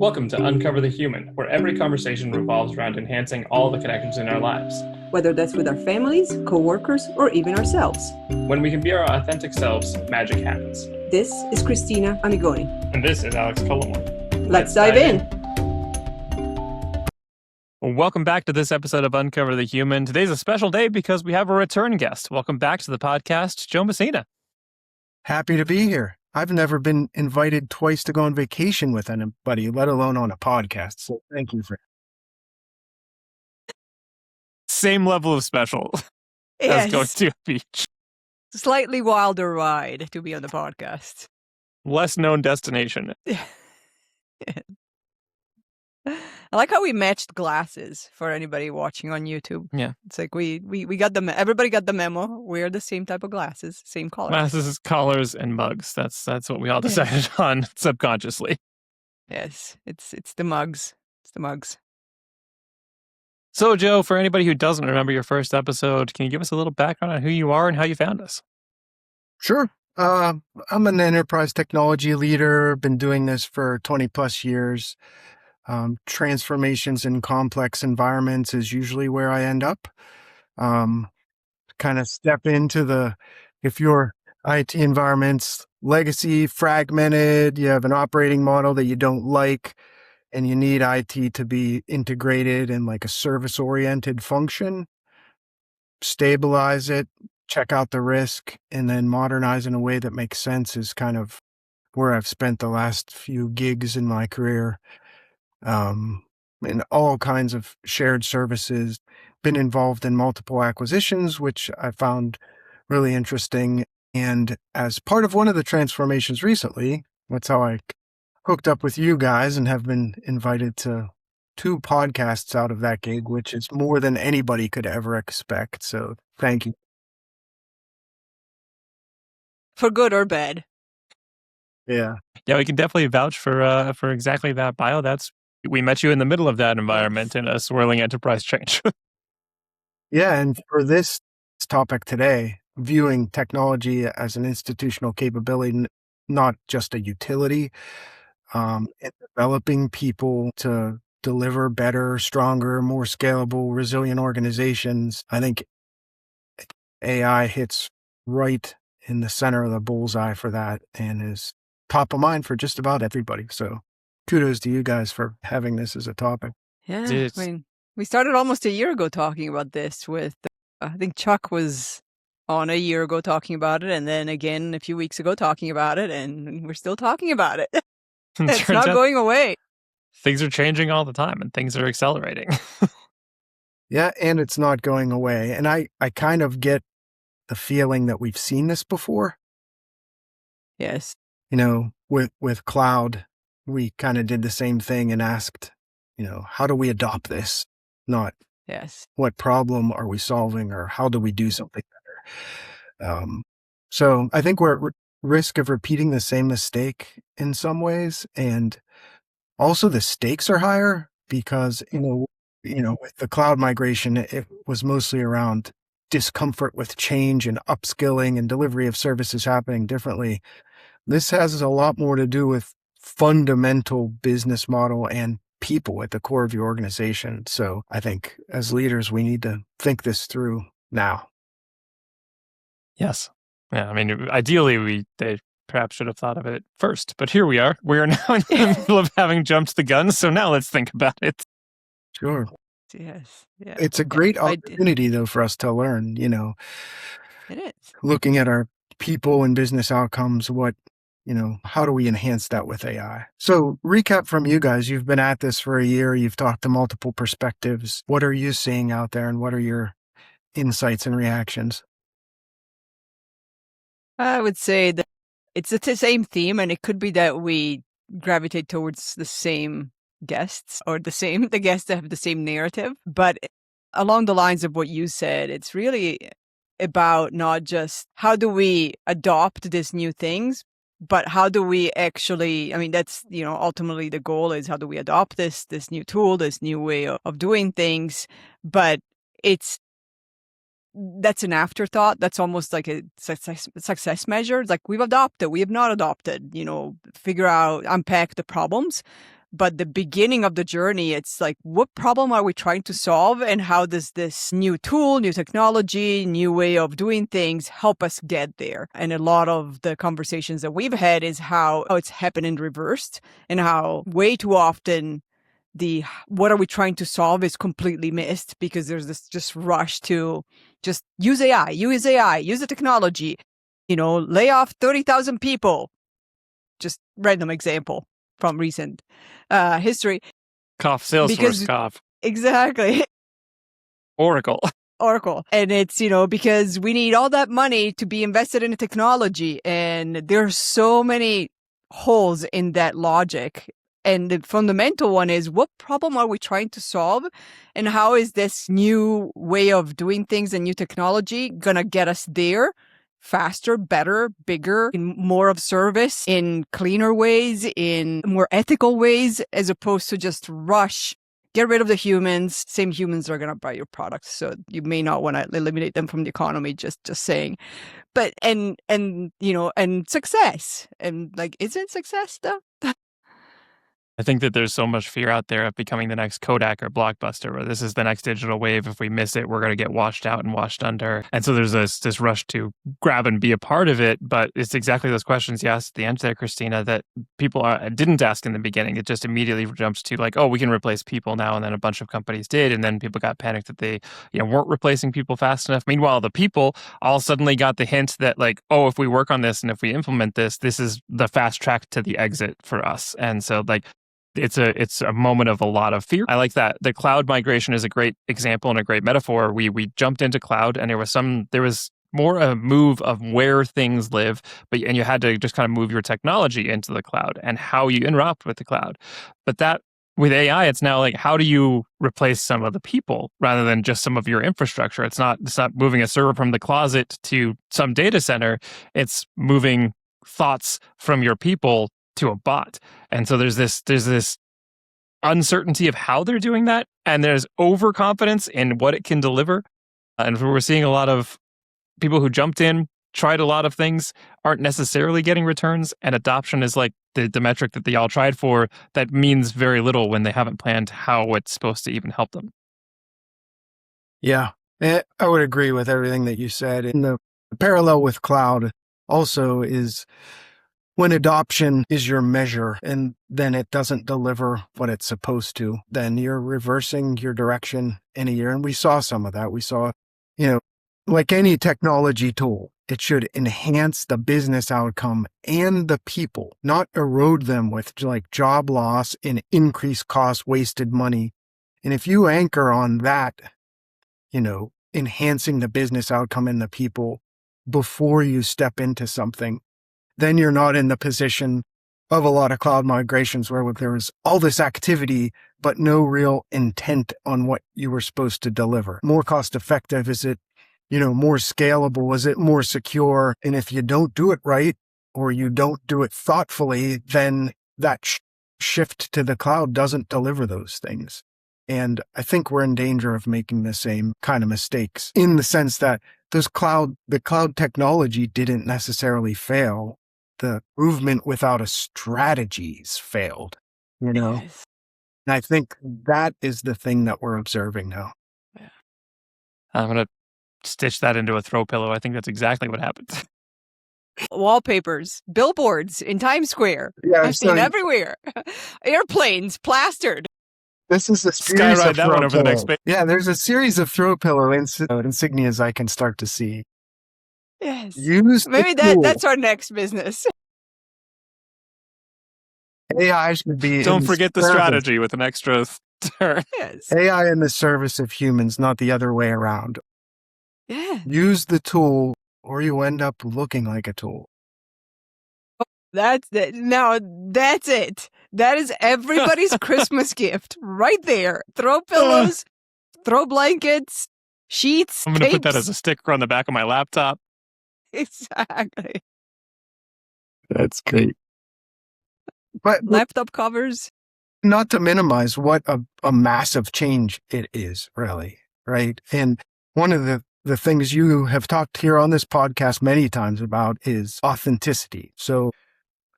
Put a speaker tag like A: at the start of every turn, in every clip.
A: Welcome to Uncover the Human, where every conversation revolves around enhancing all the connections in our lives.
B: Whether that's with our families, co-workers, or even ourselves.
A: When we can be our authentic selves, magic happens.
B: This is Cristina Amigoni.
A: And this is Alex Colomore.
B: Let's dive in.
A: Welcome back to this episode of Uncover the Human. Today's a special day because we have a return guest. Welcome back to the podcast, Joe Messina.
C: Happy to be here. I've never been invited twice to go on vacation with anybody, let alone on a podcast. So thank you for
A: Same level of special as going to a beach.
D: Slightly wilder ride to be on the podcast.
A: Less known destination.
D: I like how we matched glasses for anybody watching on YouTube.
A: Yeah.
D: It's like we got everybody got the memo. We're the same type of glasses, same color.
A: Glasses, collars, and mugs. That's what we all decided on subconsciously.
D: Yes, it's the mugs. It's the mugs.
A: So, Joe, for anybody who doesn't remember your first episode, can you give us a little background on who you are and how you found us?
C: Sure. I'm an enterprise technology leader. Been doing this for 20 plus years. Transformations in complex environments is usually where I end up. Kind of step into if your IT environment's legacy, fragmented, you have an operating model that you don't like, and you need IT to be integrated in like a service-oriented function, stabilize it, check out the risk, and then modernize in a way that makes sense is kind of where I've spent the last few gigs in my career. In all kinds of shared services, been involved in multiple acquisitions, which I found really interesting. And as part of one of the transformations recently, that's how I hooked up with you guys and have been invited to 2 podcasts out of that gig, which is more than anybody could ever expect. So thank you.
D: For good or bad.
C: Yeah.
A: Yeah, we can definitely vouch for exactly that bio. We met you in the middle of that environment in a swirling enterprise change.
C: Yeah. And for this topic today, viewing technology as an institutional capability, not just a utility, and developing people to deliver better, stronger, more scalable, resilient organizations. I think AI hits right in the center of the bullseye for that and is top of mind for just about everybody. So kudos to you guys for having this as a topic.
D: Yeah. I mean, we started almost a year ago talking about this with, I think Chuck was on a year ago talking about it, and then again a few weeks ago talking about it, and we're still talking about it. It's not going away.
A: Things are changing all the time, and things are accelerating.
C: Yeah, and it's not going away. And I kind of get the feeling that we've seen this before.
D: Yes.
C: You know, with cloud, we kind of did the same thing and asked, how do we adopt this? Not what problem are we solving or how do we do something better? So I think we're at risk of repeating the same mistake in some ways. And also the stakes are higher because, with the cloud migration, it was mostly around discomfort with change and upskilling and delivery of services happening differently. This has a lot more to do with fundamental business model and people at the core of your organization. So I think as leaders, we need to think this through now.
A: Yes. Yeah. I mean, ideally, they perhaps should have thought of it first, but here we are. We are now in the middle of having jumped the gun. So now let's think about it.
C: Sure.
D: Yes. Yeah.
C: It's a great opportunity, though, for us to learn,
D: It is.
C: Looking at our people and business outcomes, how do we enhance that with AI? So recap from you guys, you've been at this for a year. You've talked to multiple perspectives. What are you seeing out there and what are your insights and reactions?
D: I would say that it's the same theme, and it could be that we gravitate towards the same guests or the guests that have the same narrative. But along the lines of what you said, it's really about not just how do we adopt these new things, but how do we actually, that's, ultimately the goal is how do we adopt this new tool, this new way of doing things. But that's an afterthought. That's almost like a success measure. It's like we have not adopted, figure out, unpack the problems. But the beginning of the journey, it's like, what problem are we trying to solve? And how does this new tool, new technology, new way of doing things help us get there? And a lot of the conversations that we've had is how it's happened in reversed, and how way too often the what are we trying to solve is completely missed because there's this just rush to just use AI, use the technology, lay off 30,000 people. Just random example from recent history.
A: Cough, Salesforce, cough.
D: Exactly.
A: Oracle.
D: And it's, because we need all that money to be invested in the technology. And there's so many holes in that logic. And the fundamental one is, what problem are we trying to solve? And how is this new way of doing things and new technology going to get us there faster, better, bigger, in more of service, in cleaner ways, in more ethical ways, as opposed to just rush, get rid of the humans. Same humans are going to buy your products. So you may not want to eliminate them from the economy, just saying. But, and success. And like, isn't success though?
A: I think that there's so much fear out there of becoming the next Kodak or Blockbuster, where this is the next digital wave. If we miss it, we're going to get washed out and washed under. And so there's this rush to grab and be a part of it. But it's exactly those questions you asked at the end there, Cristina, that people didn't ask in the beginning. It just immediately jumps to like, oh, we can replace people now. And then a bunch of companies did. And then people got panicked that they weren't replacing people fast enough. Meanwhile, the people all suddenly got the hint that like, oh, if we work on this and if we implement this, this is the fast track to the exit for us. And so like, it's a moment of a lot of fear. I like that. The cloud migration is a great example and a great metaphor. We jumped into cloud, and there was more a move of where things live, and you had to just kind of move your technology into the cloud and how you interact with the cloud. But that with AI, it's now like, how do you replace some of the people rather than just some of your infrastructure? It's not moving a server from the closet to some data center. It's moving thoughts from your people to a bot. And so there's this uncertainty of how they're doing that, and there's overconfidence in what it can deliver. And we're seeing a lot of people who jumped in, tried a lot of things, aren't necessarily getting returns, and adoption is like the metric that they all tried for that means very little when they haven't planned how it's supposed to even help them.
C: Yeah, I would agree with everything that you said. And the parallel with cloud also is when adoption is your measure and then it doesn't deliver what it's supposed to, then you're reversing your direction in a year. And we saw some of that. We saw, like any technology tool, it should enhance the business outcome and the people, not erode them with like job loss and increased costs, wasted money. And if you anchor on that, enhancing the business outcome and the people before you step into something, then you're not in the position of a lot of cloud migrations where there's all this activity, but no real intent on what you were supposed to deliver. More cost effective? Is it, more scalable? Is it more secure? And if you don't do it right, or you don't do it thoughtfully, then that shift to the cloud doesn't deliver those things. And I think we're in danger of making the same kind of mistakes in the sense that the cloud technology didn't necessarily fail. The movement without a strategy's failed,
D: Yes.
C: And I think that is the thing that we're observing now.
D: Yeah.
A: I'm going to stitch that into a throw pillow. I think that's exactly what happens.
D: Wallpapers, billboards in Times Square.
C: Yeah,
D: I've seen everywhere. Airplanes plastered.
C: This is the series
A: Skyride
C: of
A: that one over the next page.
C: Yeah, there's a series of throw pillow insignias I can start to see.
D: Yes.
C: Use
D: Maybe that's our next business.
C: AI should be.
A: Don't forget the strategy with an extra turn.
D: Yes.
C: AI in the service of humans, not the other way around.
D: Yeah.
C: Use the tool, or you end up looking like a tool.
D: That's it. Now that's it. That is everybody's Christmas gift right there. Throw pillows, throw blankets, sheets.
A: I'm going to put that
D: capes.
A: as a sticker on the back of my laptop.
D: Exactly.
C: That's great. But
D: Laptop covers.
C: not to minimize what a massive change it is, really, right? And one of the things you have talked here on this podcast many times about is authenticity. So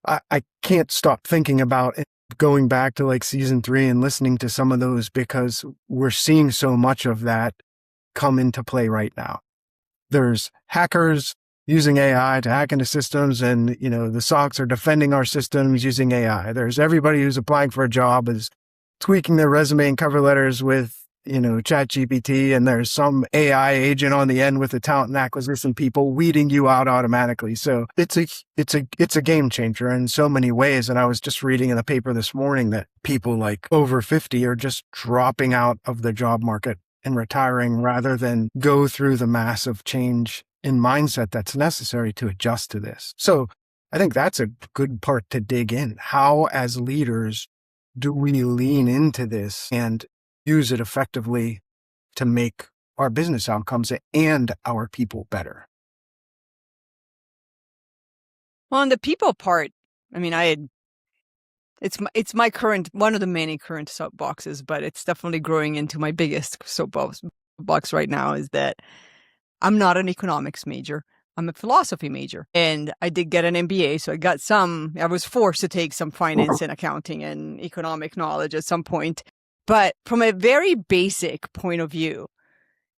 C: I can't stop thinking about going back to like season 3 and listening to some of those, because we're seeing so much of that come into play right now. There's hackers using AI to hack into systems, and the SOCs are defending our systems using AI. There's everybody who's applying for a job is tweaking their resume and cover letters with ChatGPT, and there's some AI agent on the end with the talent and acquisition people weeding you out automatically. So it's a game changer in so many ways. And I was just reading in a paper this morning that people like over 50 are just dropping out of the job market and retiring rather than go through the massive change in mindset that's necessary to adjust to this. So I think that's a good part to dig in. How, as leaders, do we lean into this and use it effectively to make our business outcomes and our people better?
D: Well, on the people part, I mean, it's my current, one of the many current soapboxes, but it's definitely growing into my biggest soapbox right now, is that I'm not an economics major. I'm a philosophy major, and I did get an MBA. So I was forced to take some finance and accounting and economic knowledge at some point. But from a very basic point of view,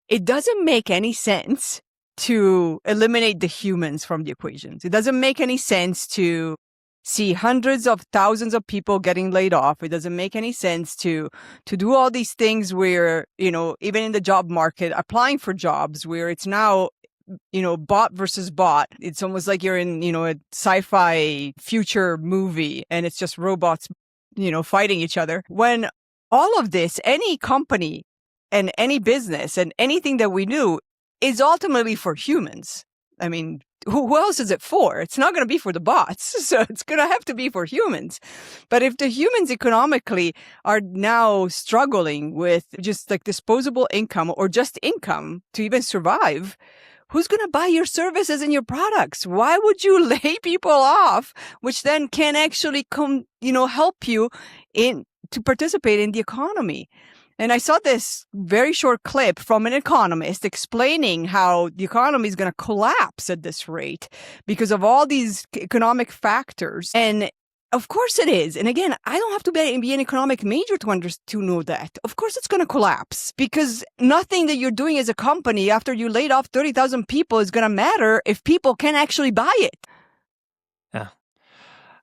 D: it doesn't make any sense to eliminate the humans from the equations. It doesn't make any sense to see hundreds of thousands of people getting laid off. It doesn't make any sense to do all these things where, even in the job market, applying for jobs where it's now, bot versus bot. It's almost like you're in, a sci-fi future movie and it's just robots, fighting each other. When all of this, any company and any business and anything that we do is ultimately for humans. I mean, who else is it for? It's not going to be for the bots. So it's going to have to be for humans. But if the humans economically are now struggling with just like disposable income or just income to even survive, who's going to buy your services and your products? Why would you lay people off, which then can actually help you to participate in the economy? And I saw this very short clip from an economist explaining how the economy is going to collapse at this rate because of all these economic factors. And of course it is. And again, I don't have to be an economic major to know that. Of course it's going to collapse, because nothing that you're doing as a company after you laid off 30,000 people is going to matter if people can actually buy it.
A: Yeah.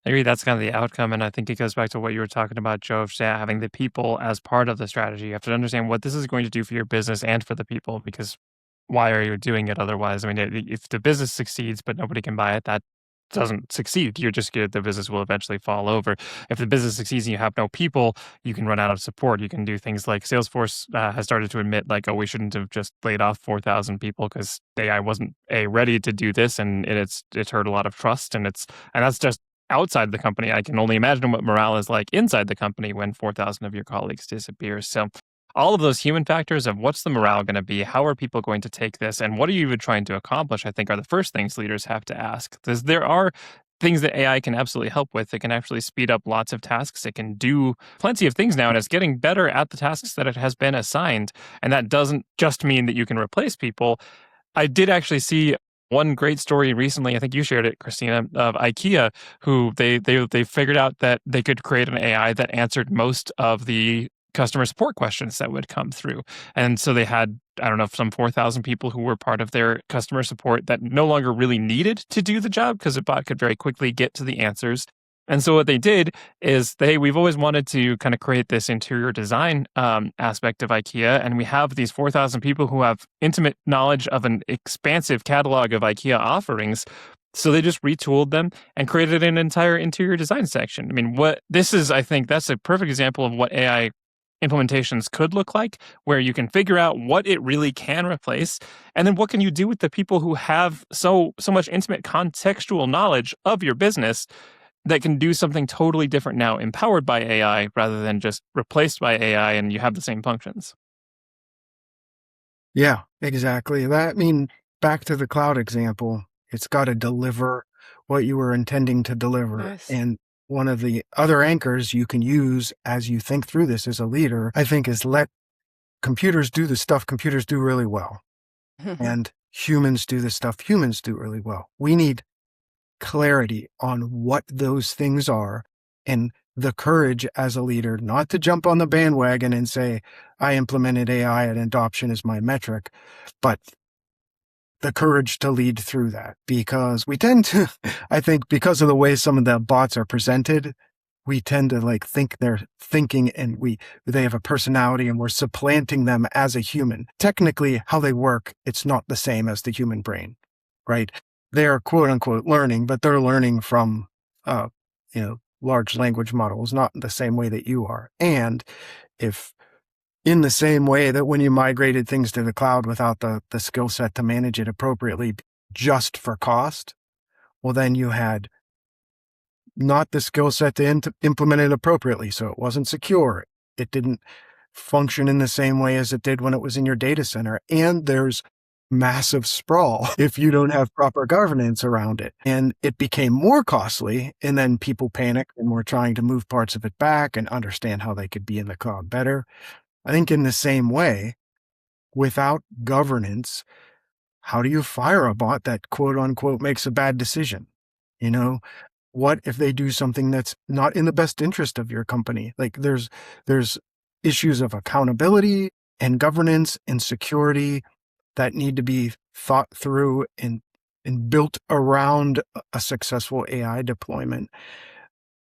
A: I agree. That's kind of the outcome. And I think it goes back to what you were talking about, Joe, of having the people as part of the strategy. You have to understand what this is going to do for your business and for the people, because why are you doing it otherwise? I mean, if the business succeeds, but nobody can buy it, that doesn't succeed. You're just good. The business will eventually fall over. If the business succeeds and you have no people, you can run out of support. You can do things like Salesforce has started to admit, like, oh, we shouldn't have just laid off 4,000 people because AI wasn't ready to do this, and it's hurt a lot of trust, and that's just outside the company. I can only imagine what morale is like inside the company when 4,000 of your colleagues disappear. So all of those human factors of what's the morale going to be, how are people going to take this, and what are you even trying to accomplish, I think are the first things leaders have to ask. Because there are things that AI can absolutely help with. It can actually speed up lots of tasks. It can do plenty of things now, and it's getting better at the tasks that it has been assigned. And that doesn't just mean that you can replace people. I did actually see one great story recently, I think you shared it, Cristina, of IKEA, who they figured out that they could create an AI that answered most of the customer support questions that would come through. And so they had, I don't know, some 4,000 people who were part of their customer support that no longer really needed to do the job because the bot could very quickly get to the answers. And so what they did is we've always wanted to kind of create this interior design aspect of IKEA. And we have these 4,000 people who have intimate knowledge of an expansive catalog of IKEA offerings. So they just retooled them and created an entire interior design section. I mean, I think that's a perfect example of what AI implementations could look like, where you can figure out what it really can replace, and then what can you do with the people who have so much intimate contextual knowledge of your business that can do something totally different now, empowered by AI rather than just replaced by AI, and you have the same functions.
C: Yeah, exactly. Back to the cloud example, it's got to deliver what you were intending to deliver.
D: Yes.
C: And one of the other anchors you can use as you think through this as a leader, I think, is let computers do the stuff computers do really well. And humans do the stuff humans do really well. We need clarity on what those things are and the courage as a leader not to jump on the bandwagon and say, I implemented AI and adoption is my metric, but the courage to lead through that, because we tend to, I think, because of the way some of the bots are presented, we tend to like think they're thinking and they have a personality and we're supplanting them as a human. Technically, how they work, it's not the same as the human brain, right? They're quote unquote learning, but they're learning from, large language models, not the same way that you are. And if in the same way that when you migrated things to the cloud without the skill set to manage it appropriately just for cost, well, then you had not the skill set to implement it appropriately. So it wasn't secure. It didn't function in the same way as it did when it was in your data center. And there's massive sprawl if you don't have proper governance around it. And it became more costly. And then people panicked and were trying to move parts of it back and understand how they could be in the cloud better. I think in the same way, without governance, how do you fire a bot that quote unquote makes a bad decision? What if they do something that's not in the best interest of your company? Like there's issues of accountability and governance and security that need to be thought through and built around a successful AI deployment.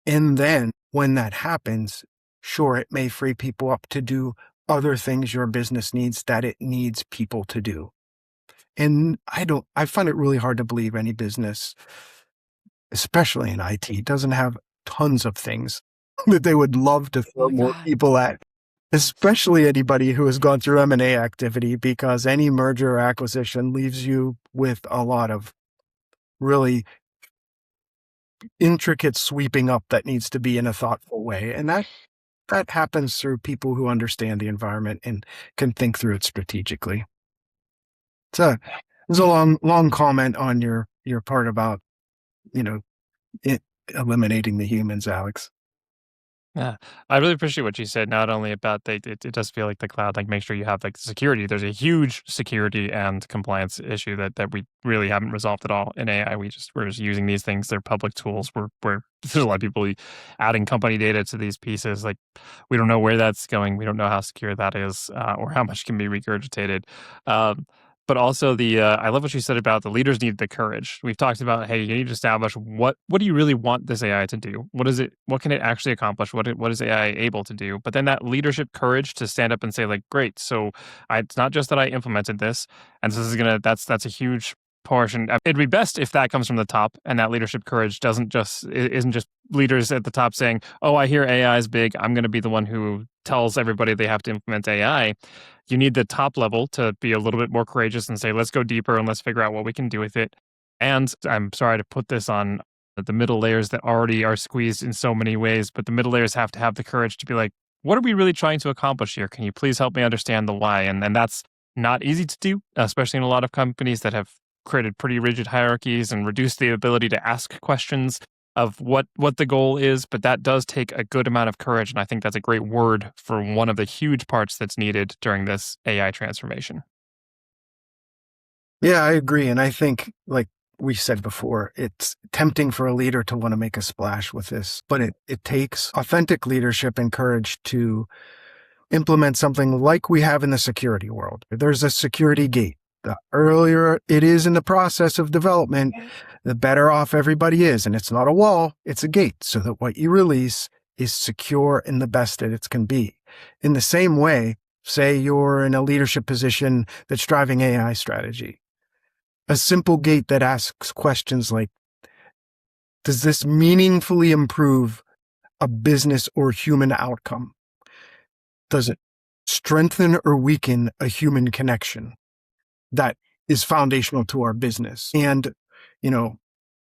C: And then when that happens, sure, it may free people up to do other things your business needs that it needs people to do. And I find it really hard to believe any business, especially in IT, doesn't have tons of things that they would love to throw more people at, especially anybody who has gone through M&A activity, because any merger or acquisition leaves you with a lot of really intricate sweeping up that needs to be in a thoughtful way. And that happens through people who understand the environment and can think through it strategically. So there's a long comment on your part about, eliminating the humans, Alex.
A: Yeah, I really appreciate what you said. Not only about it does feel like the cloud, like make sure you have like security. There's a huge security and compliance issue that we really haven't resolved at all in AI. We're just using these things. They're public tools. We're there's a lot of people adding company data to these pieces. Like we don't know where that's going. We don't know how secure that is or how much can be regurgitated. But also I love what you said about the leaders need the courage. We've talked about, hey, you need to establish what do you really want this AI to do? What can it actually accomplish? What is AI able to do? But then that leadership courage to stand up and say, like, great, so it's not just that I implemented this, and that's a huge portion. It'd be best if that comes from the top, and that leadership courage isn't just leaders at the top saying, oh, I hear AI is big, I'm going to be the one who tells everybody they have to implement AI. You need the top level to be a little bit more courageous and say, let's go deeper and let's figure out what we can do with it. And I'm sorry to put this on the middle layers that already are squeezed in so many ways, but the middle layers have to have the courage to be like, what are we really trying to accomplish here? Can you please help me understand the why? And that's not easy to do, especially in a lot of companies that have created pretty rigid hierarchies and reduced the ability to ask questions of what the goal is, but that does take a good amount of courage, and I think that's a great word for one of the huge parts that's needed during this AI transformation.
C: Yeah, I agree, and I think, like we said before, it's tempting for a leader to want to make a splash with this, but it takes authentic leadership and courage to implement something like we have in the security world. There's a security gate. The earlier it is in the process of development, the better off everybody is. And it's not a wall, it's a gate, so that what you release is secure and the best that it can be. In the same way, say you're in a leadership position that's driving AI strategy. A simple gate that asks questions like, does this meaningfully improve a business or human outcome? Does it strengthen or weaken a human connection that is foundational to our business? And,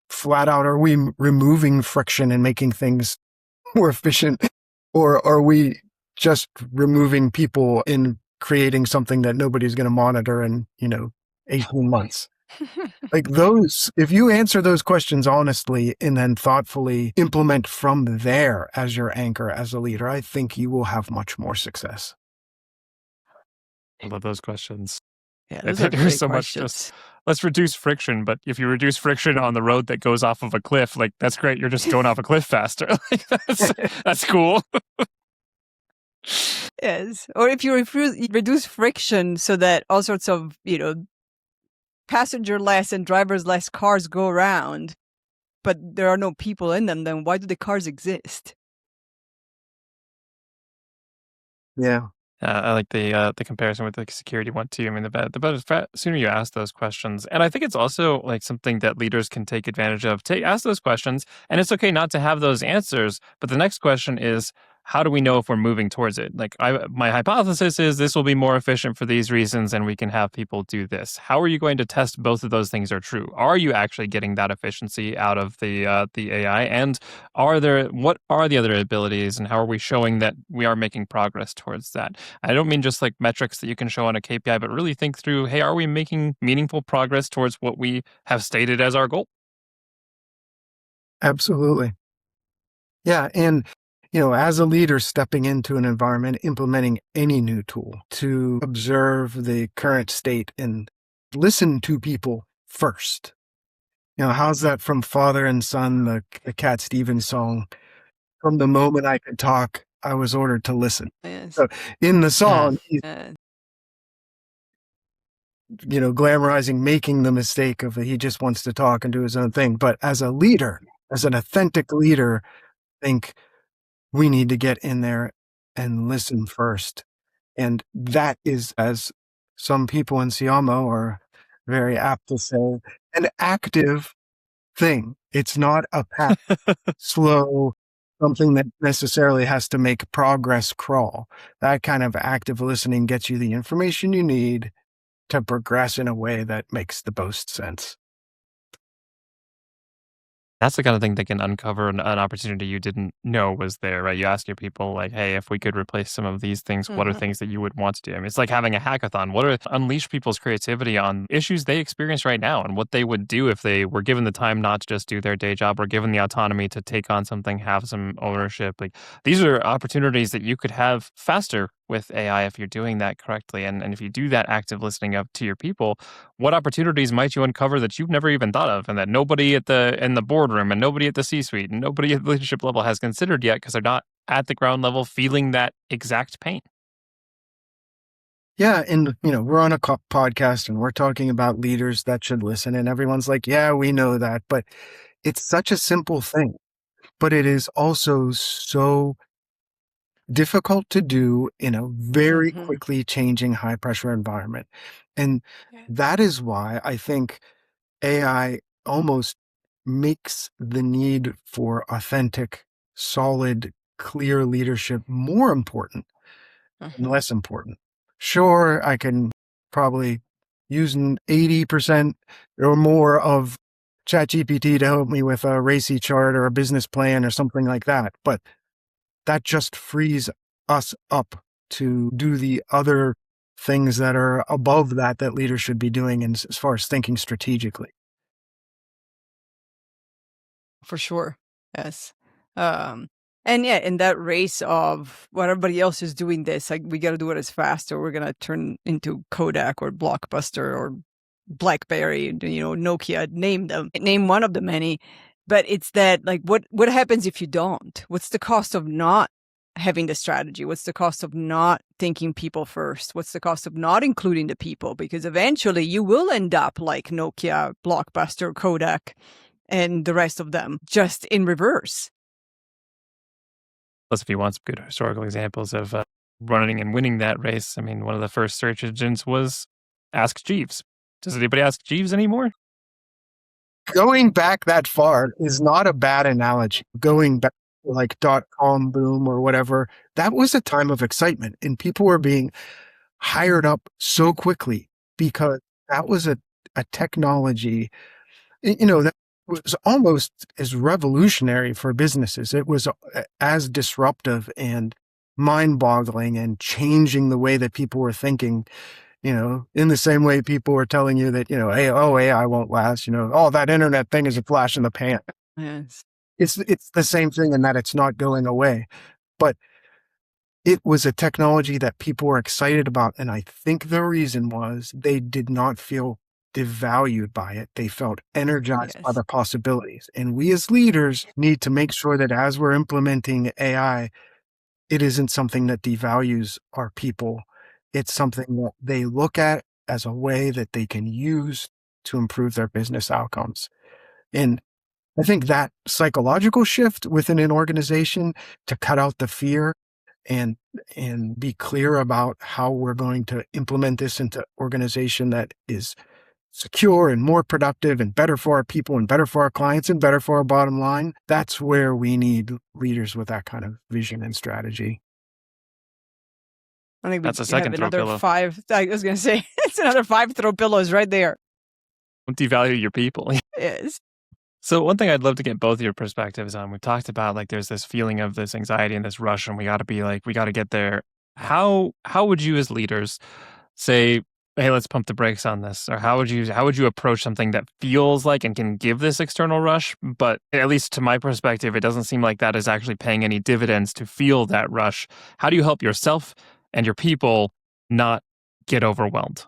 C: flat out, are we removing friction and making things more efficient? Or are we just removing people and creating something that nobody's going to monitor in, 18 months? Like if you answer those questions honestly and then thoughtfully implement from there as your anchor, as a leader, I think you will have much more success.
A: I love those questions.
D: Yeah, those are
A: There's
D: great
A: so much
D: questions.
A: let's reduce friction, but if you reduce friction on the road that goes off of a cliff, like that's great. You're just going off a cliff faster. Like that's cool.
D: Yes. Or if you reduce friction so that all sorts of, passenger less and drivers less cars go around, but there are no people in them, then why do the cars exist?
C: Yeah.
A: I like the comparison with the security one too. I mean, the better sooner you ask those questions, and I think it's also like something that leaders can take advantage of. Ask those questions, and it's okay not to have those answers. But the next question is, how do we know if we're moving towards it? Like, my hypothesis is this will be more efficient for these reasons, and we can have people do this. How are you going to test both of those things are true? Are you actually getting that efficiency out of the AI? And what are the other abilities, and how are we showing that we are making progress towards that? I don't mean just like metrics that you can show on a KPI, but really think through, hey, are we making meaningful progress towards what we have stated as our goal?
C: Absolutely. Yeah. And, as a leader stepping into an environment, implementing any new tool to observe the current state and listen to people first. How's that from Father and Son, the Cat Stevens song? From the moment I could talk, I was ordered to listen.
D: Yes.
C: So in the song, he's,
D: Uh,
C: glamorizing making the mistake of he just wants to talk and do his own thing. But as a leader, as an authentic leader, I think we need to get in there and listen first. And that is, as some people in Siamo are very apt to say, an active thing. It's not a path, slow, something that necessarily has to make progress crawl. That kind of active listening gets you the information you need to progress in a way that makes the most sense.
A: That's the kind of thing that can uncover an opportunity you didn't know was there, right? You ask your people, like, hey, if we could replace some of these things, what are
D: mhm.
A: things that you would want to do? I mean, it's like having a hackathon. What are unleash people's creativity on issues they experience right now and what they would do if they were given the time not to just do their day job or given the autonomy to take on something, have some ownership. Like these are opportunities that you could have faster with AI if you're doing that correctly. And if you do that active listening up to your people, what opportunities might you uncover that you've never even thought of and that nobody in the boardroom and nobody at the C-suite and nobody at the leadership level has considered yet because they're not at the ground level feeling that exact pain?
C: Yeah. And, we're on a podcast and we're talking about leaders that should listen. And everyone's like, yeah, we know that. But it's such a simple thing. But it is also so difficult to do in a very
D: Mhm.
C: quickly changing high pressure environment. And
D: Yeah.
C: that is why I think AI almost makes the need for authentic, solid, clear leadership more important and
D: Mhm.
C: less important. Sure, I can probably use an 80% or more of ChatGPT to help me with a RACI chart or a business plan or something like that. But that just frees us up to do the other things that are above that leaders should be doing as far as thinking strategically.
D: For sure. Yes. Um, and yeah, in that race of what everybody else is doing this, like we got to do it as fast or we're going to turn into Kodak or Blockbuster or BlackBerry, Nokia, name them, name one of the many. But it's that like, what happens if you don't? What's the cost of not having the strategy? What's the cost of not thinking people first? What's the cost of not including the people? Because eventually you will end up like Nokia, Blockbuster, Kodak, and the rest of them, just in reverse.
A: Plus, if you want some good historical examples of running and winning that race, I mean, one of the first search engines was Ask Jeeves. Does anybody ask Jeeves anymore?
C: Going back that far is not a bad analogy. Going back to like .com boom or whatever, that was a time of excitement and people were being hired up so quickly because that was a technology, that was almost as revolutionary for businesses. It was as disruptive and mind-boggling and changing the way that people were thinking, in the same way people were telling you that, hey, oh, AI won't last, oh, that internet thing is a flash in the pan.
D: Yes.
C: It's the same thing in that it's not going away. But it was a technology that people were excited about. And I think the reason was they did not feel devalued by it. They felt energized by
D: Yes.
C: the possibilities. And we as leaders need to make sure that as we're implementing AI, it isn't something that devalues our people. It's something that they look at as a way that they can use to improve their business outcomes. And I think that psychological shift within an organization to cut out the fear and be clear about how we're going to implement this into organization that is secure and more productive and better for our people and better for our clients and better for our bottom line. That's where we need leaders with that kind of vision and strategy.
D: I think
A: That's a
D: have
A: second throw
D: another
A: pillow.
D: 5. I was going to say, it's another 5 throw pillows right there.
A: Don't devalue your people.
D: Yes.
A: So one thing I'd love to get both of your perspectives on, we've talked about like there's this feeling of this anxiety and this rush, and we got to get there. How would you as leaders say, hey, let's pump the brakes on this? Or how would you approach something that feels like and can give this external rush, but at least to my perspective, it doesn't seem like that is actually paying any dividends to feel that rush. How do you help yourself and your people not get overwhelmed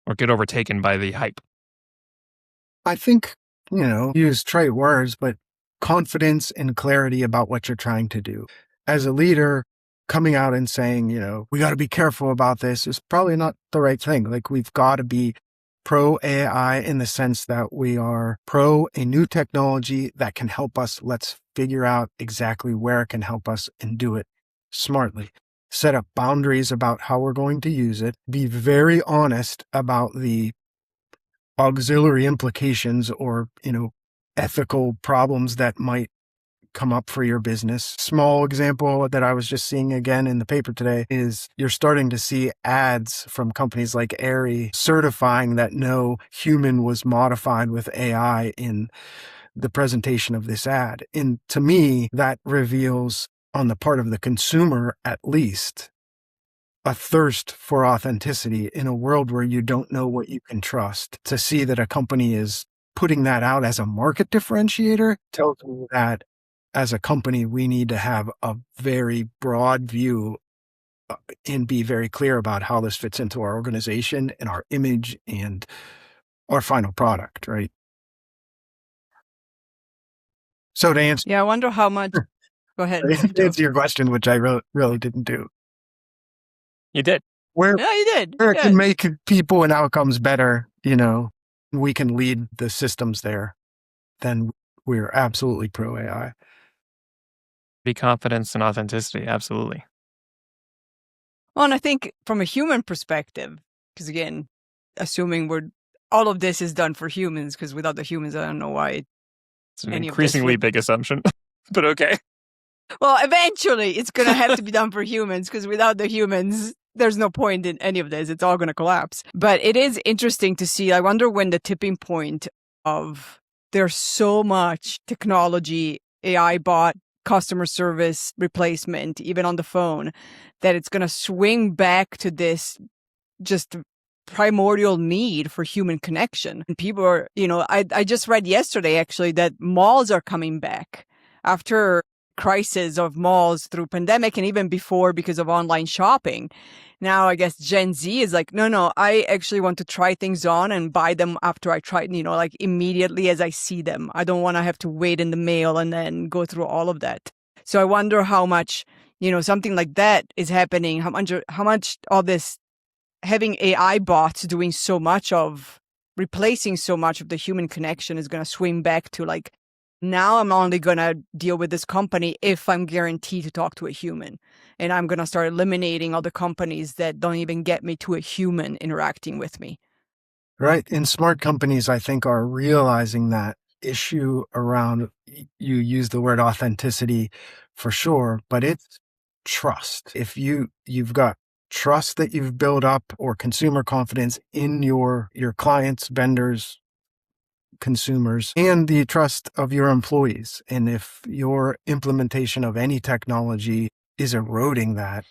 A: or get overtaken by the hype?
C: I think, use trite words, but confidence and clarity about what you're trying to do. As a leader, coming out and saying, we got to be careful about this is probably not the right thing. Like, we've got to be pro AI in the sense that we are pro a new technology that can help us. Let's figure out exactly where it can help us and do it smartly. Set up boundaries about how we're going to use it. Be very honest about the auxiliary implications or, ethical problems that might come up for your business. Small example that I was just seeing again in the paper today is you're starting to see ads from companies like Aerie certifying that no human was modified with AI in the presentation of this ad. And to me, that reveals on the part of the consumer, at least, a thirst for authenticity in a world where you don't know what you can trust. To see that a company is putting that out as a market differentiator tells me that as a company, we need to have a very broad view and be very clear about how this fits into our organization and our image and our final product, right? So to answer,
D: Yeah, I wonder how much. Go ahead.
C: to answer your question, which I really didn't do,
A: You did.
C: where
D: Yeah, you did.
C: it
D: Yes.
C: can make people and outcomes better, we can lead the systems there, then we're absolutely pro AI.
A: Be confidence and authenticity. Absolutely.
D: Well, and I think from a human perspective, because again, assuming all of this is done for humans, because without the humans, I don't know why.
A: It's an
D: Any of this
A: increasingly
D: would-
A: big assumption, but okay.
D: Well, eventually it's going to have to be done for humans, because without the humans, there's no point in any of this. It's all going to collapse. But it is interesting to see. I wonder when the tipping point of there's so much technology, AI bot, customer service replacement, even on the phone, that it's going to swing back to this just primordial need for human connection. And people are, I just read yesterday actually that malls are coming back after crisis of malls through pandemic and even before because of online shopping. Now, I guess Gen Z is like, no, I actually want to try things on and buy them after I try, like immediately as I see them. I don't want to have to wait in the mail and then go through all of that. So I wonder how much, something like that is happening, how much all this having AI bots doing so much of replacing so much of the human connection is going to swing back to like, now I'm only going to deal with this company if I'm guaranteed to talk to a human. And I'm going to start eliminating all the companies that don't even get me to a human interacting with me.
C: Right. And smart companies, I think, are realizing that issue around, you use the word authenticity for sure, but it's trust. If you've got trust that you've built up or consumer confidence in your clients, vendors, consumers, and the trust of your employees. And if your implementation of any technology is eroding that,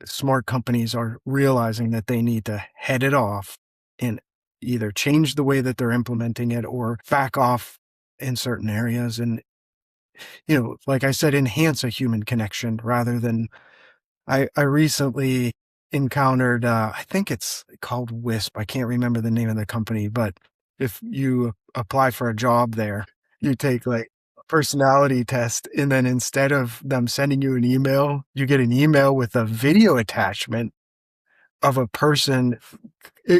C: smart companies are realizing that they need to head it off and either change the way that they're implementing it or back off in certain areas. And like I said, enhance a human connection rather than I recently encountered, I think it's called Wisp. I can't remember the name of the company, but if you apply for a job there, you take like a personality test, and then instead of them sending you an email, you get an email with a video attachment of a person.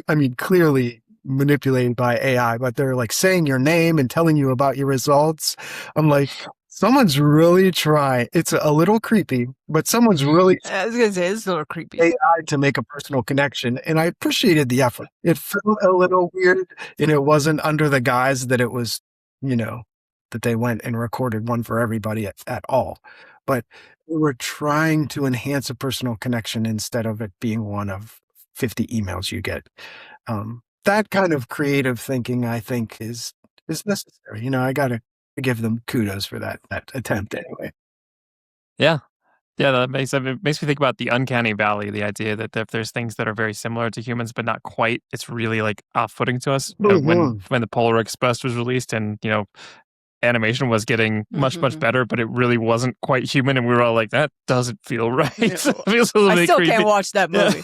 C: I mean, clearly manipulated by AI, but they're like saying your name and telling you about your results. I'm like, someone's really trying. It's a little creepy, but someone's really
D: I was gonna say it's a little creepy.
C: AI to make a personal connection. And I appreciated the effort. It felt a little weird, and it wasn't under the guise that it was, that they went and recorded one for everybody at all. But we were trying to enhance a personal connection instead of it being one of 50 emails you get. That kind of creative thinking, I think, is necessary. I got to give them kudos for that attempt anyway.
A: Yeah. Yeah, it makes me think about the uncanny valley, the idea that if there's things that are very similar to humans but not quite, it's really like off-putting to us. When the Polar Express was released, and animation was getting much better, but it really wasn't quite human, and we were all like, that doesn't feel right. It feels a little
D: I
A: bit
D: still
A: creepy.
D: can't watch that movie.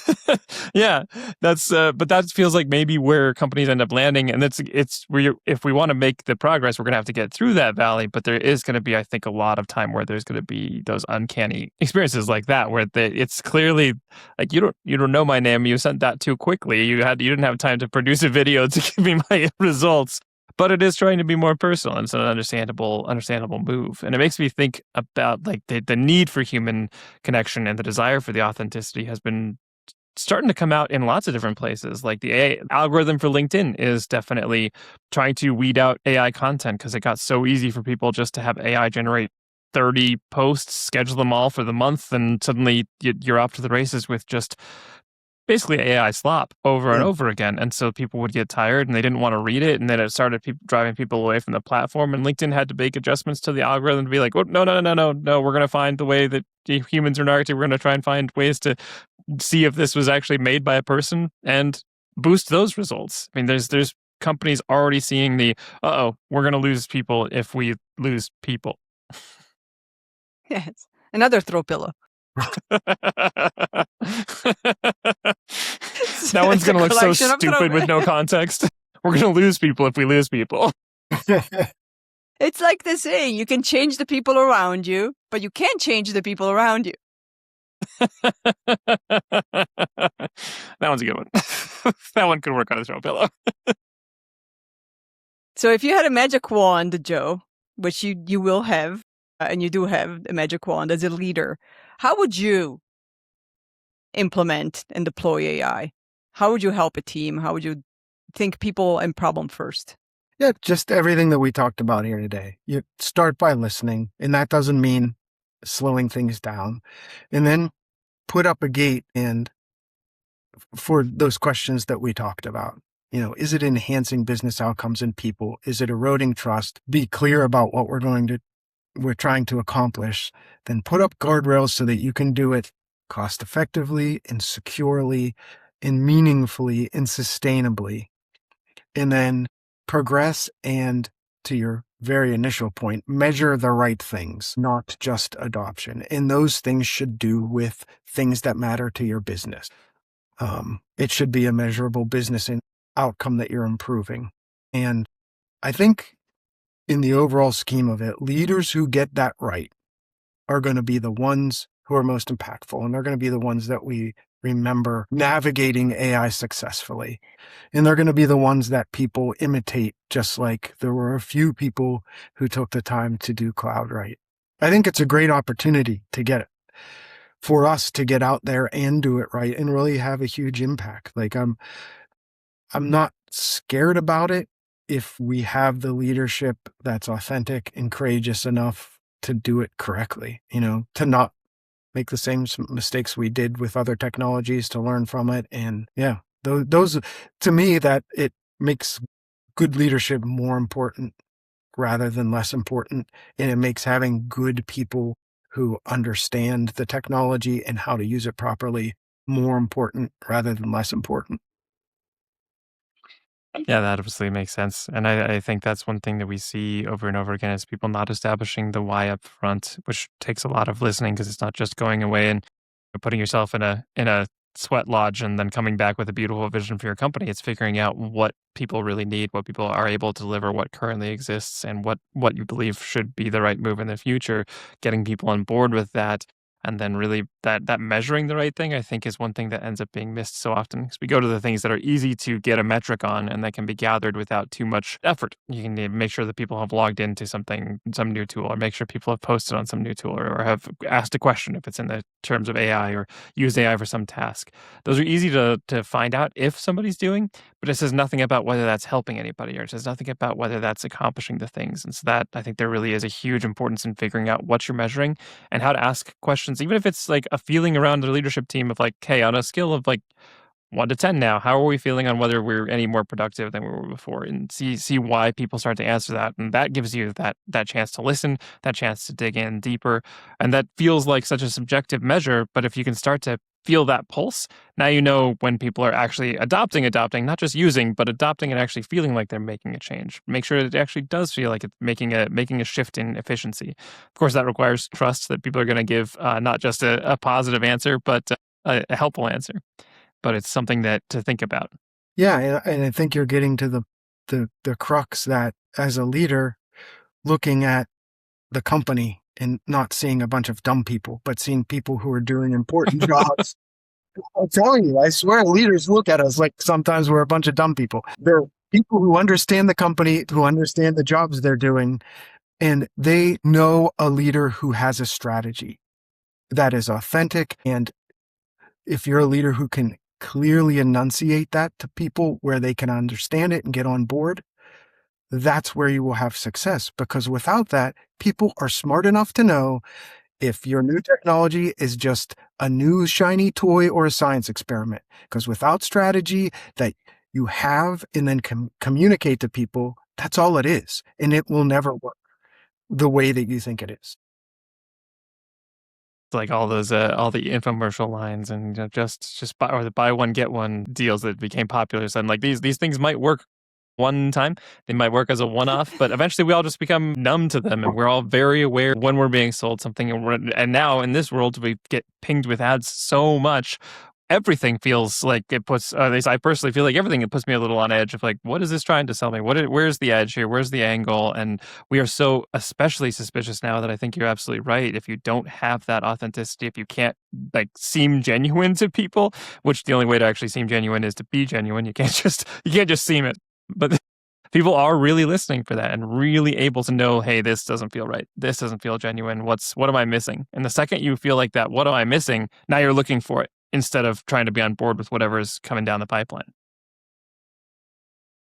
A: Yeah, that's but that feels like maybe where companies end up landing, and it's where if we want to make the progress, we're gonna have to get through that valley. But there is going to be, I think, a lot of time where there's going to be those uncanny experiences like that, where it's clearly like you don't know my name, you sent that too quickly, you didn't have time to produce a video to give me my results. But it is trying to be more personal, and it's an understandable move. And it makes me think about like the need for human connection and the desire for the authenticity has been starting to come out in lots of different places. Like the AI algorithm for LinkedIn is definitely trying to weed out AI content because it got so easy for people just to have AI generate 30 posts, schedule them all for the month, and suddenly you're off to the races with just basically AI slop over and over again. And so people would get tired and they didn't want to read it. And then it started driving people away from the platform. And LinkedIn had to make adjustments to the algorithm to be like, oh, no, we're going to find the way that humans are narrative. We're going to try and find ways to see if this was actually made by a person and boost those results. I mean, there's companies already seeing we're going to lose people if we lose people.
D: Yes. Another throw pillow.
A: That one's going to look so stupid with no context. We're going to lose people if we lose people.
D: It's like the saying, you can change the people around you, but you can't change the people around you.
A: That one's a good one. That one could work on a throw pillow.
D: So if you had a magic wand, Joe, which you will have, and you do have a magic wand as a leader, how would you implement and deploy AI? How would you help a team? How would you think people and problem first?
C: Yeah, just everything that we talked about here today. You start by listening, and that doesn't mean slowing things down. And then put up a gate and for those questions that we talked about. Is it enhancing business outcomes in people? Is it eroding trust? Be clear about what we're trying to accomplish. Then put up guardrails so that you can do it cost effectively and securely and meaningfully and sustainably. And then progress and, to your very initial point, measure the right things, not just adoption. And those things should do with things that matter to your business. It should be a measurable business outcome that you're improving. And I think in the overall scheme of it, leaders who get that right are going to be the ones who are most impactful, and they're going to be the ones that we remember navigating AI successfully. And they're going to be the ones that people imitate, just like there were a few people who took the time to do cloud right. I think it's a great opportunity for us to get out there and do it right and really have a huge impact. Like I'm not scared about it if we have the leadership that's authentic and courageous enough to do it correctly, to not make the same mistakes we did with other technologies, to learn from it. And yeah, those to me, that it makes good leadership more important rather than less important. And it makes having good people who understand the technology and how to use it properly more important rather than less important.
A: Yeah, that obviously makes sense. And I think that's one thing that we see over and over again is people not establishing the why up front, which takes a lot of listening because it's not just going away and putting yourself in a sweat lodge and then coming back with a beautiful vision for your company. It's figuring out what people really need, what people are able to deliver, what currently exists, and what you believe should be the right move in the future, getting people on board with that. And then really that measuring the right thing, I think, is one thing that ends up being missed so often because we go to the things that are easy to get a metric on and that can be gathered without too much effort. You can make sure that people have logged into some new tool, or make sure people have posted on some new tool, or have asked a question if it's in the terms of AI, or used AI for some task. Those are easy to find out if somebody's doing, but it says nothing about whether that's helping anybody, or it says nothing about whether that's accomplishing the things. And so that I think there really is a huge importance in figuring out what you're measuring and how to ask questions, even if it's like a feeling around the leadership team of like, hey, on a scale of like 1 to 10 now, how are we feeling on whether we're any more productive than we were before? And see why people start to answer that. And that gives you that chance to listen, that chance to dig in deeper. And that feels like such a subjective measure. But if you can start to feel that pulse, now you know when people are actually adopting, not just using, but adopting and actually feeling like they're making a change. Make sure that it actually does feel like it's making a shift in efficiency. Of course, that requires trust that people are going to give not just a positive answer, but a helpful answer. But it's something that to think about.
C: Yeah, and I think you're getting to the crux that as a leader, looking at the company and not seeing a bunch of dumb people, but seeing people who are doing important jobs. I'm telling you, I swear leaders look at us like sometimes we're a bunch of dumb people. They're people who understand the company, who understand the jobs they're doing, and they know a leader who has a strategy that is authentic. And if you're a leader who can clearly enunciate that to people where they can understand it and get on board, that's where you will have success. Because without that, people are smart enough to know if your new technology is just a new shiny toy or a science experiment. Because without strategy that you have and then communicate to people, that's all it is. And it will never work the way that you think it is.
A: Like all those all the infomercial lines and just buy, or the buy one get one deals that became popular. So like these things might work one time, they might work as a one-off, but eventually we all just become numb to them, and we're all very aware when we're being sold something. And now in this world we get pinged with ads so much. Everything feels like it puts, at least I personally feel like everything, it puts me a little on edge of like, what is this trying to sell me? Where's the edge here? Where's the angle? And we are so especially suspicious now that I think you're absolutely right. If you don't have that authenticity, if you can't like seem genuine to people, which the only way to actually seem genuine is to be genuine. You can't just seem it. But people are really listening for that and really able to know, hey, this doesn't feel right. This doesn't feel genuine. What am I missing? And the second you feel like that, what am I missing? Now you're looking for it instead of trying to be on board with whatever is coming down the pipeline.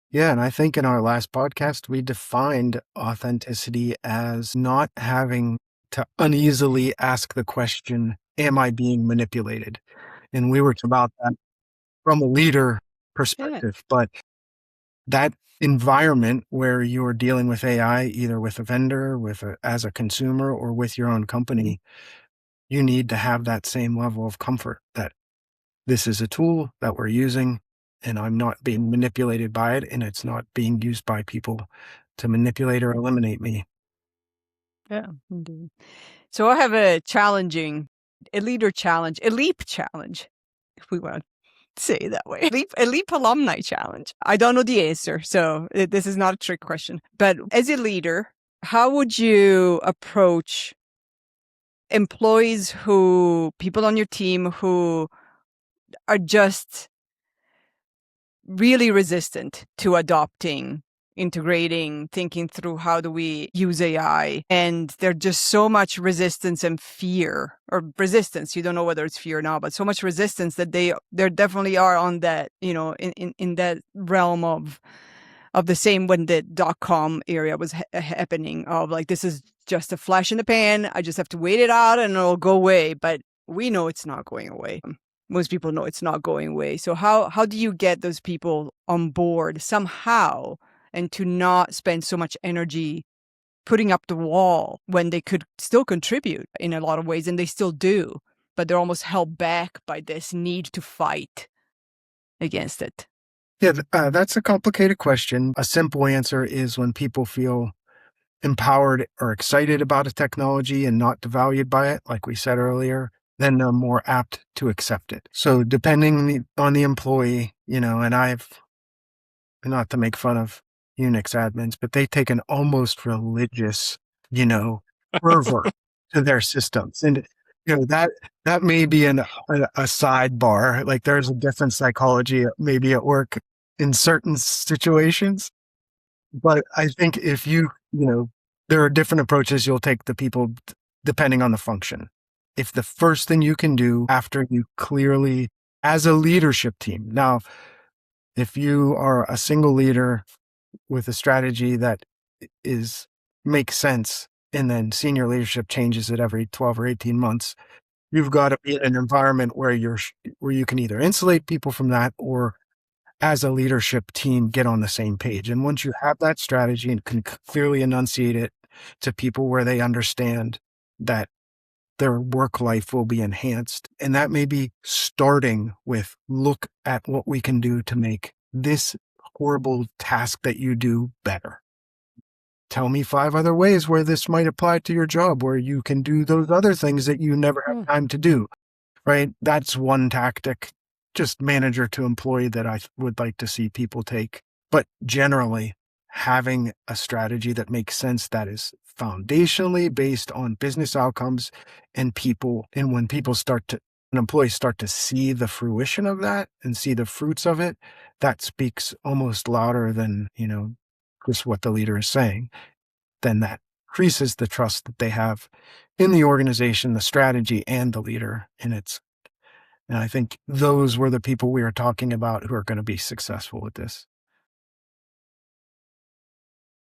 C: Yeah, and I think in our last podcast, we defined authenticity as not having to uneasily ask the question, am I being manipulated? And we were about that from a leader perspective. But that environment where you're dealing with AI, either with a vendor, as a consumer, or with your own company, you need to have that same level of comfort that this is a tool that we're using and I'm not being manipulated by it, and it's not being used by people to manipulate or eliminate me.
D: Yeah, indeed. So I have a leader challenge, a leap challenge, if we want to say it that way. A leap alumni challenge. I don't know the answer, so this is not a trick question. But as a leader, how would you approach people on your team who are just really resistant to adopting, integrating, thinking through how do we use AI. And there's just so much resistance and fear, or resistance, you don't know whether it's fear or not, but so much resistance that they definitely are on that, in that realm of the same when the .com area was happening, of like, this is just a flash in the pan. I just have to wait it out and it'll go away. But we know it's not going away. Most people know it's not going away. So how do you get those people on board somehow, and to not spend so much energy putting up the wall when they could still contribute in a lot of ways, and they still do, but they're almost held back by this need to fight against it?
C: Yeah, that's a complicated question. A simple answer is when people feel empowered or excited about a technology and not devalued by it, like we said earlier, then they're more apt to accept it. So depending on the employee, and not to make fun of Unix admins, but they take an almost religious, fervor to their systems. And, that may be a sidebar. Like there's a different psychology maybe at work in certain situations. But I think if there are different approaches you'll take to people depending on the function. If the first thing you can do after you clearly, as a leadership team, now, if you are a single leader with a strategy that makes sense, and then senior leadership changes it every 12 or 18 months, you've got to be in an environment where you can either insulate people from that or as a leadership team, get on the same page. And once you have that strategy and can clearly enunciate it to people where they understand that their work life will be enhanced, and that may be starting with, look at what we can do to make this horrible task that you do better. Tell me 5 other ways where this might apply to your job, where you can do those other things that you never have time to do, right? That's one tactic, just manager to employee, that I would like to see people take. But generally, having a strategy that makes sense, that is foundationally based on business outcomes and people, and when employees start to see the fruition of that and see the fruits of it, that speaks almost louder than, just what the leader is saying. Then that increases the trust that they have in the organization, the strategy, and the leader. And I think those were the people we were talking about who are going to be successful with this.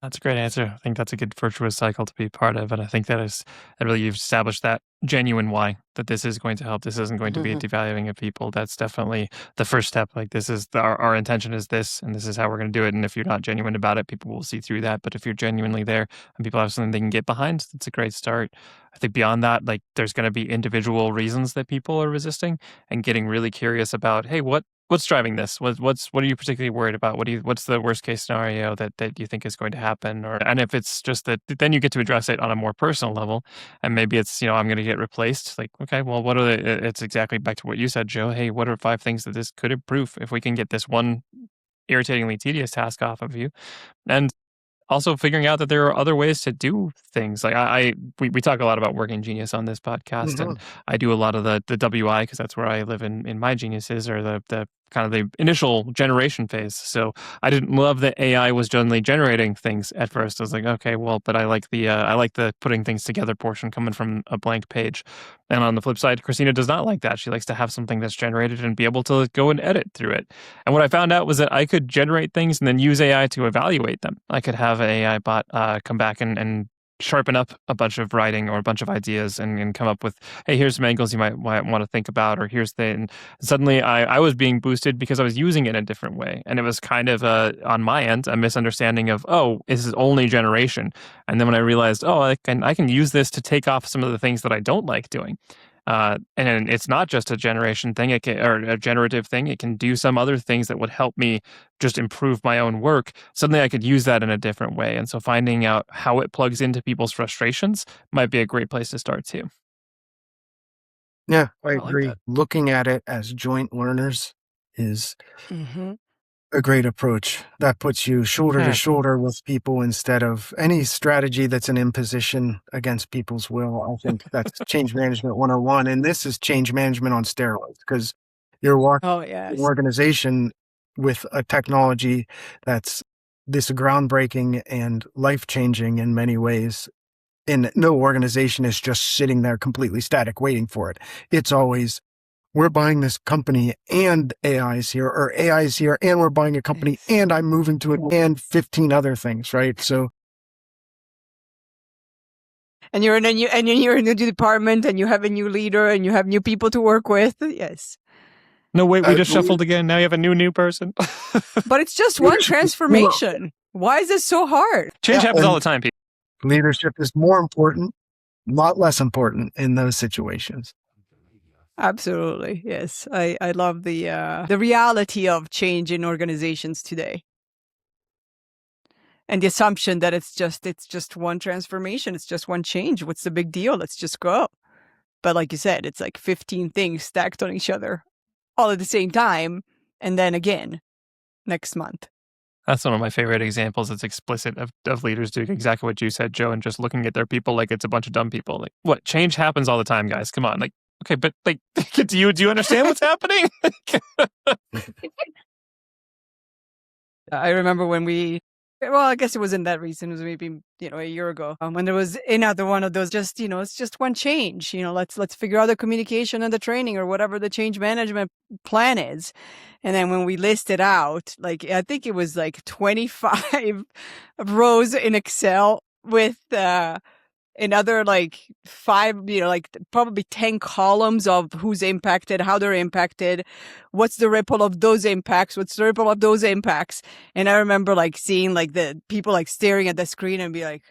A: That's a great answer. I think that's a good virtuous cycle to be part of. And I think that really, you've established that genuine why, that this is going to help. This isn't going to be a devaluing of people. That's definitely the first step. Like, this is our intention is this, and this is how we're going to do it. And if you're not genuine about it, people will see through that. But if you're genuinely there and people have something they can get behind, that's a great start. I think beyond that, like, there's going to be individual reasons that people are resisting, and getting really curious about, hey, what's driving this? What are you particularly worried about? What's the worst case scenario that you think is going to happen? And if it's just that, then you get to address it on a more personal level. And maybe it's, I'm going to get replaced. Like, okay, well, it's exactly back to what you said, Joe. Hey, what are 5 things that this could improve if we can get this one irritatingly tedious task off of you? And also figuring out that there are other ways to do things. Like we talk a lot about working genius on this podcast, and I do a lot of the WI, because that's where I live in my geniuses, or the kind of the initial generation phase. So I didn't love that AI was generally generating things at first. I was like, okay, well, but I like the putting things together portion coming from a blank page. And on the flip side, Christina does not like that. She likes to have something that's generated and be able to go and edit through it. And what I found out was that I could generate things and then use AI to evaluate them. I could have an AI bot come back and sharpen up a bunch of writing or a bunch of ideas and come up with, hey, here's some angles you might want to think about, or and suddenly I was being boosted because I was using it in a different way. And it was kind of on my end a misunderstanding of, oh, this is only generation. And then when I realized, oh, I can use this to take off some of the things that I don't like doing. And it's not just a generation thing, or a generative thing. It can do some other things that would help me just improve my own work. Suddenly I could use that in a different way. And so finding out how it plugs into people's frustrations might be a great place to start too.
C: Yeah, I agree. Looking at it as joint learners is a great approach. That puts you shoulder to shoulder with people instead of any strategy that's an imposition against people's will. I think that's change management 101. And this is change management on steroids, because you're walking an organization with a technology that's this groundbreaking and life-changing in many ways. And no organization is just sitting there completely static waiting for it. It's always, we're buying this company and AI is here, or AI is here and we're buying a company and I'm moving to it, and 15 other things, right? So,
D: and you're in a new department, and you have a new leader, and you have new people to work with. Yes.
A: No, wait, we just shuffled again. Now you have a new person.
D: But it's just one transformation. Why is this so hard?
A: Change happens all the time, people.
C: Leadership is more important, not less important in those situations.
D: Absolutely. Yes. I love the reality of change in organizations today. And the assumption that it's just one transformation, it's just one change. What's the big deal? Let's just go. But like you said, it's like 15 things stacked on each other all at the same time, and then again next month.
A: That's one of my favorite examples. It's explicit of leaders doing exactly what you said, Joe, and just looking at their people like it's a bunch of dumb people. Like, what? Change happens all the time, guys. Come on. Like, okay, but like, do you understand what's happening?
D: I remember when I guess it wasn't that recent. It was maybe, a year ago, when there was another one of those, just, it's just one change, let's figure out the communication and the training or whatever the change management plan is. And then when we listed out, like, I think it was like 25 rows in Excel with, another like 5, like probably 10 columns of who's impacted, how they're impacted, what's the ripple of those impacts, what's the ripple of those impacts. And I remember like seeing like the people like staring at the screen and be like,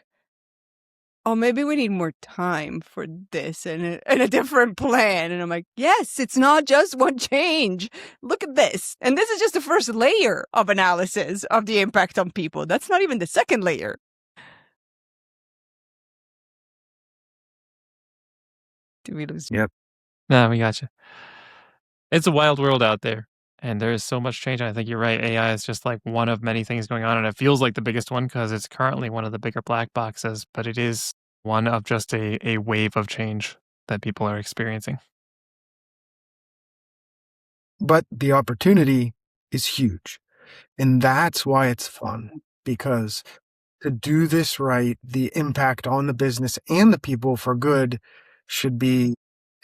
D: oh, maybe we need more time for this and a different plan. And I'm like, yes, it's not just one change. Look at this. And this is just the first layer of analysis of the impact on people. That's not even the second layer. Did we lose?
C: Yep.
A: No, we got you. It's a wild world out there, and there is so much change. I think you're right. AI is just like one of many things going on, and it feels like the biggest one because it's currently one of the bigger black boxes, but it is one of just a wave of change that people are experiencing.
C: But the opportunity is huge. And that's why it's fun, because to do this right, the impact on the business and the people for good should be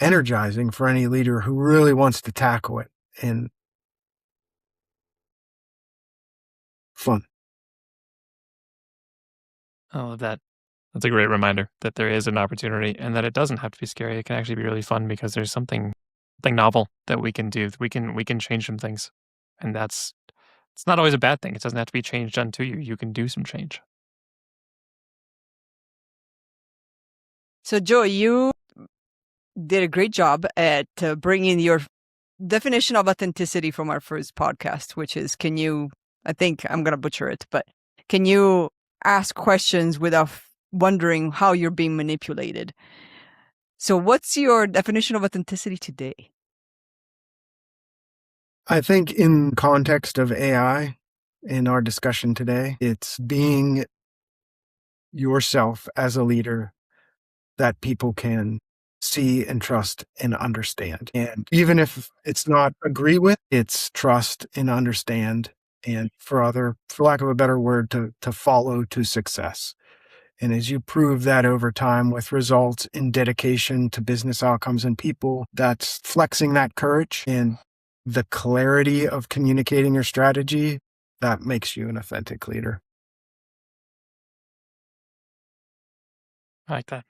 C: energizing for any leader who really wants to tackle it, and fun.
A: I love that. That's a great reminder that there is an opportunity and that it doesn't have to be scary. It can actually be really fun because there's something novel that we can do. We can change some things, and it's not always a bad thing. It doesn't have to be change done to you. You can do some change.
D: So, Joe, you did a great job at bringing your definition of authenticity from our first podcast, which is, I think I'm going to butcher it, but can you ask questions without wondering how you're being manipulated? So what's your definition of authenticity today?
C: I think in context of AI, in our discussion today, it's being yourself as a leader that people can see and trust and understand. And even if it's not agree with, it's trust and understand, and for lack of a better word, to follow to success. And as you prove that over time with results and dedication to business outcomes and people, that's flexing that courage and the clarity of communicating your strategy, that makes you an authentic leader.
A: I like that.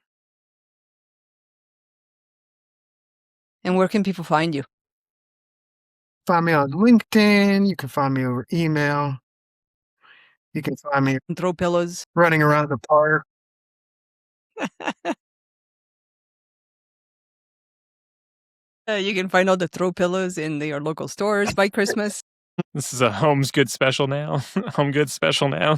D: And where can people find you?
C: Find me on LinkedIn. You can find me over email. You can find me
D: Throw pillows.
C: running around the park.
D: You can find all the throw pillows in your local stores by Christmas.
A: This is a Home's Good special now. Home Good special now.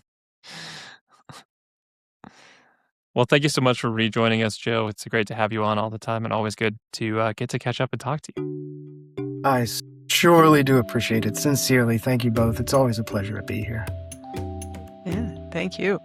A: Well, thank you so much for rejoining us, Joe. It's great to have you on all the time and always good to get to catch up and talk to you.
C: I surely do appreciate it. Sincerely, thank you both. It's always a pleasure to be here.
D: Yeah, thank you.